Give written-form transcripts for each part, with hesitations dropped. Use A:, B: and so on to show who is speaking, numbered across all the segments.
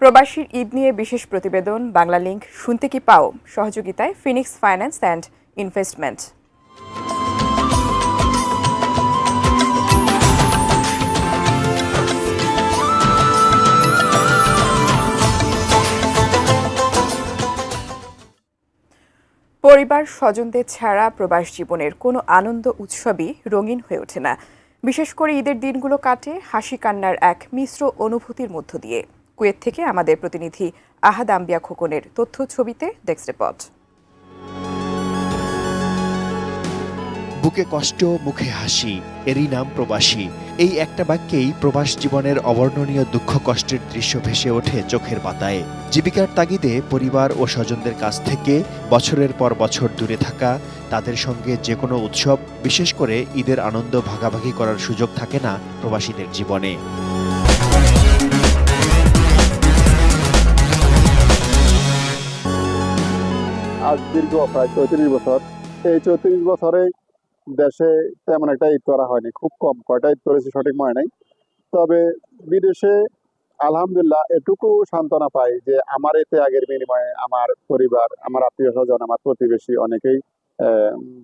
A: প্রবাসীর ঈদ নিয়ে বিশেষ প্রতিবেদন বাংলা লিংক শুনতে কি পাও সহযোগিতায় ফিনিক্স ফাইন্যান্স অ্যান্ড ইনভেস্টমেন্ট। পরিবার স্বজনদের ছাড়া প্রবাস জীবনের কোনো আনন্দ উৎসবই রঙিন হয়ে ওঠে না। বিশেষ করে ঈদের দিনগুলো কাটে হাসি কান্নার এক মিশ্র অনুভূতির মধ্য দিয়ে। কুয়েত থেকে আমাদের প্রতিনিধি আহাদ আম্বিয়া খোকনের তথ্য ছবিতে ডেস্ক রিপোর্ট।
B: বুকে কষ্ট, মুখে হাসি, এরই নাম প্রবাসী। এই একটা বাক্যেই প্রবাস জীবনের অবর্ণনীয় দুঃখ কষ্টের দৃশ্য ভেসে ওঠে চোখের পাতায়। জীবিকার তাগিদে পরিবার ও স্বজনদের কাছ থেকে বছরের পর বছর দূরে থাকা, তাদের সঙ্গে যে কোনো উৎসব, বিশেষ করে ঈদের আনন্দ ভাগাভাগি করার সুযোগ থাকে না প্রবাসীদের জীবনে।
C: আজ দীর্ঘ প্রায় 34 বছর। এই 34 বছরে দেশে তেমন একটা ঈদ করা হয়নি, খুব কম কয়টা ঈদ করেছি সঠিক মনে নেই। তবে বিদেশে আলহামদুলিল্লাহ এটুকু সান্ত্বনা পাই যে আমার এই ত্যাগের বিনিময়ে আমার পরিবার, আমার আত্মীয় স্বজন, আমার প্রতিবেশী অনেকেই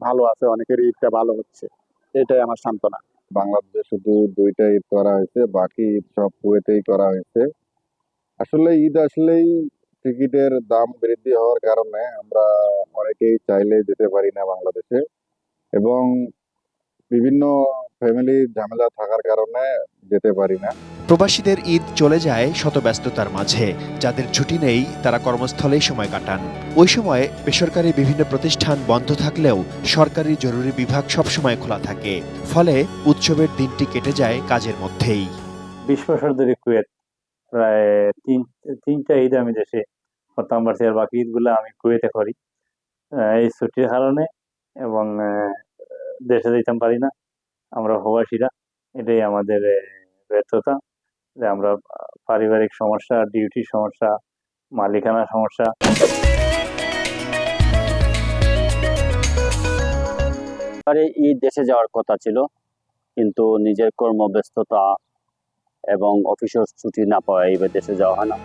C: ভালো আছে, অনেকের ঈদটা ভালো হচ্ছে, এটাই আমার সান্ত্বনা।
D: বাংলাদেশে শুধু 2টা ঈদ করা হয়েছে, বাকি ঈদ সব কুয়েতেই করা হয়েছে। আসলে ঈদ আসলেই টিকিটের দাম বৃদ্ধি হওয়ার কারণে আমরা অনেকেই চাইলে যেতে পারি না বাংলাদেশে, এবং বিভিন্ন ফ্যামিলির ঝামেলা থাকার কারণে যেতে পারি না।
B: প্রবাসীদের ঈদ চলে যায় শত ব্যস্ততার মাঝে। যাদের ছুটি নেই তারা কর্মস্থলেই সময় কাটান। ওই সময় বেসরকারি বিভিন্ন প্রতিষ্ঠান বন্ধ থাকলেও সরকারি জরুরি বিভাগ সবসময় খোলা থাকে। ফলে উৎসবের দিনটি কেটে যায় কাজের মধ্যেই।
E: 20 বছর ধরে কুয়েত, প্রায় তিনটা ঈদ আমি দেশে করতাম পারছি, আর বাকি ঈদগুলো আমি কুয়েতে করি এই ছুটির কারণে, এবং দেশে যেতাম পারি না আমরা প্রবাসীরা। এটাই আমাদের ব্যর্থতা, যে আমরা পারিবারিক সমস্যা, ডিউটির সমস্যা, মালিকানা সমস্যা।
F: ঈদ দেশে যাওয়ার কথা ছিল, কিন্তু নিজের কর্মব্যস্ততা এবং অফিসের ছুটি না পাওয়া এবার দেশে যাওয়া হয় না।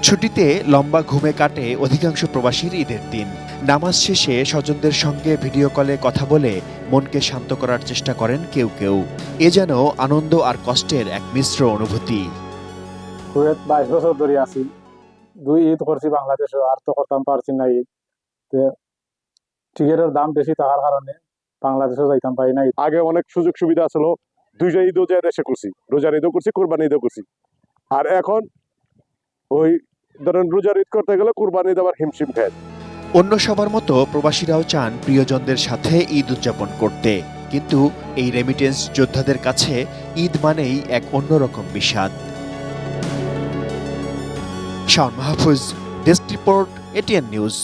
B: ছুটিতে লম্বা ঘুমে কাটে অধিকাংশ প্রবাসীর ঈদের দিন। নামাজ শেষে স্বজনদের সঙ্গে ভিডিও কলে কথা বলে মনকে শান্ত করার চেষ্টা করেন কেউ কেউ। এ যেন আনন্দ আর কষ্টের এক মিশ্র অনুভূতি।
C: কুয়েত 22 বছর ধরে আছি, 2 ঈদ করছি বাংলাদেশে, আর তো করতাম পারছি না ঈদ। টিকিটের দাম বেশি থাকার কারণে বাংলাদেশে যাইতাম পারি না। আগে অনেক সুযোগ সুবিধা ছিল, 2টা ঈদও যে দেশে করছি, রোজার ঈদও করছি, কোরবানি ঈদও করছি। আর এখন ওই ধরেন রোজার ঈদ করতে গেলে কোরবানি ঈদ আবার হিমশিম খায়।
B: অন্য সবার মতো প্রবাসীরাও চান প্রিয়জনদের সাথে ঈদ উদযাপন করতে, কিন্তু এই রেমিটেন্স যোদ্ধাদের কাছে ঈদ মানেই এক অন্যরকম বিষাদ। Shaon Mahfuz, desk report, ATN news.